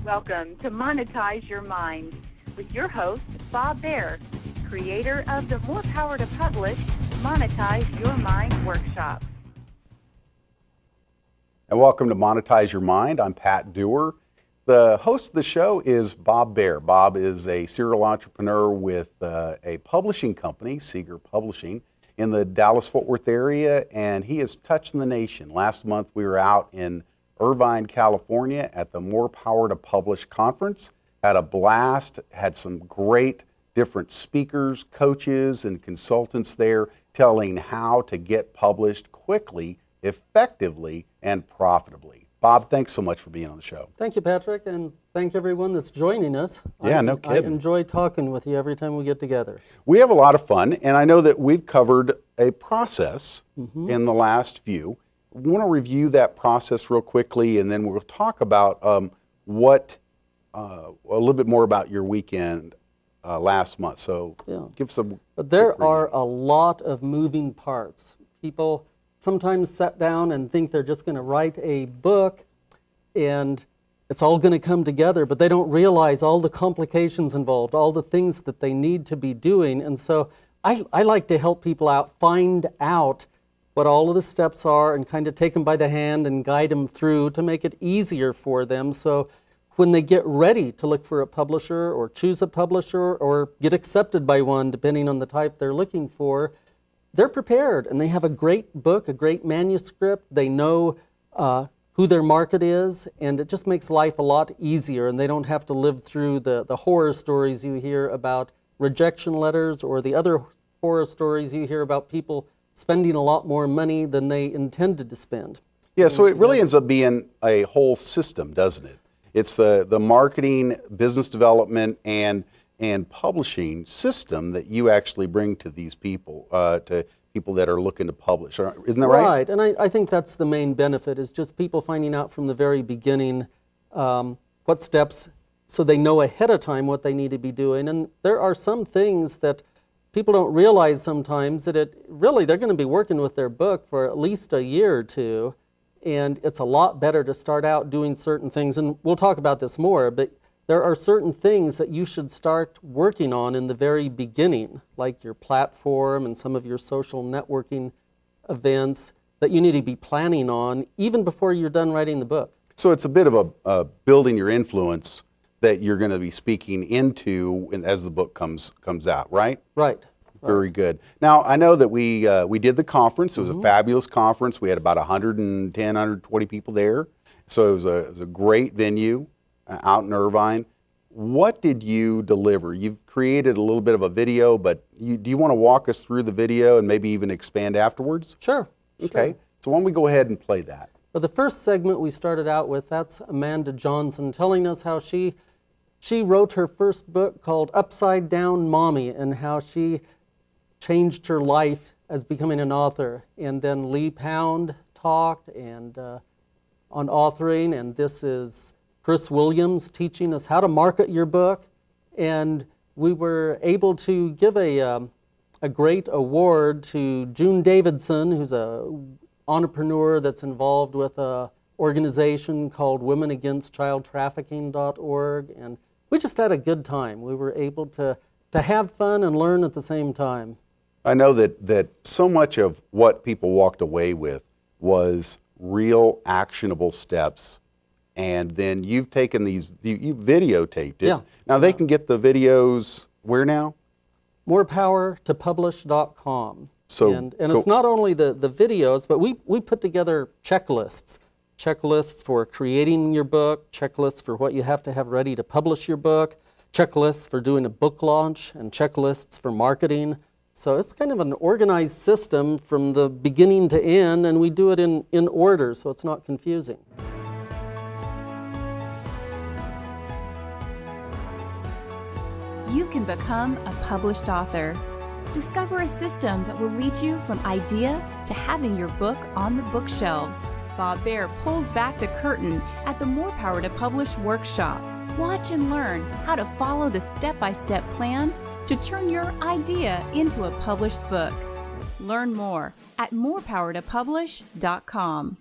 Welcome to Monetize Your Mind with your host, Bob Baer, creator of the More Power to Publish Monetize Your Mind workshop. And welcome to Monetize Your Mind. I'm Pat Dewar. The host of the show is Bob Baer. Bob is a serial entrepreneur with a publishing company, SEGR Publishing, in the Dallas-Fort Worth area, and he is touching the nation. Last month we were out in Irvine, California at the More Power to Publish conference. Had a blast, had some great different speakers, coaches, and consultants there telling how to get published quickly, effectively, and profitably. Bob, thanks so much for being on the show. Thank you, Patrick, and thank everyone that's joining us. Yeah, no kidding. I enjoy talking with you every time we get together. We have a lot of fun, and I know that we've covered a process in the last few. We want to review that process real quickly, and then we'll talk about a little bit more about your weekend last month. So give some. But there are a lot of moving parts. People sometimes sit down and think they're just going to write a book and it's all going to come together, but they don't realize all the complications involved, all the things that they need to be doing. And so I like to help people find out what all of the steps are and kind of take them by the hand and guide them through to make it easier for them. So when they get ready to look for a publisher or choose a publisher or get accepted by one, depending on the type they're looking for, they're prepared and they have a great book, a great manuscript. They know who their market is, and it just makes life a lot easier, and they don't have to live through the horror stories you hear about rejection letters or the other horror stories you hear about people spending a lot more money than they intended to spend. Yeah, so it really ends up being a whole system, doesn't it? It's the marketing, business development, and publishing system that you actually bring to these people, to people that are looking to publish. Isn't that right? Right, and I think that's the main benefit, is just people finding out from the very beginning what steps, so they know ahead of time what they need to be doing. And there are some things that people don't realize sometimes, that they're going to be working with their book for at least a year or two, and it's a lot better to start out doing certain things, and we'll talk about this more, but there are certain things that you should start working on in the very beginning, like your platform and some of your social networking events that you need to be planning on even before you're done writing the book. So it's a bit of a building your influence that you're going to be speaking into as the book comes out, right? Right. Very good. Now, I know that we did the conference. It was a fabulous conference. We had about 110, 120 people there. So it was a great venue out in Irvine. What did you deliver? You've created a little bit of a video, but do you want to walk us through the video and maybe even expand afterwards? Sure. Okay. So why don't we go ahead and play that? Well, the first segment we started out with, that's Amanda Johnson telling us how she wrote her first book called Upside Down Mommy, and how she changed her life as becoming an author. And then Lee Pound talked and on authoring, and this is Chris Williams teaching us how to market your book. And we were able to give a great award to June Davidson, who's an entrepreneur that's involved with an organization called womenagainstchildtrafficking.org. And we just had a good time. We were able to have fun and learn at the same time. I know that so much of what people walked away with was real actionable steps, and then you've taken these, you videotaped it. Yeah. Now they can get the videos where now? morepowertopublish.com. So and it's not only the videos, but we put together checklists for creating your book, checklists for what you have to have ready to publish your book, checklists for doing a book launch, and checklists for marketing. So it's kind of an organized system from the beginning to end, and we do it in order so it's not confusing. You can become a published author. Discover a system that will lead you from idea to having your book on the bookshelves. Bob Baer pulls back the curtain at the More Power to Publish workshop. Watch and learn how to follow the step-by-step plan to turn your idea into a published book. Learn more at morepowertopublish.com.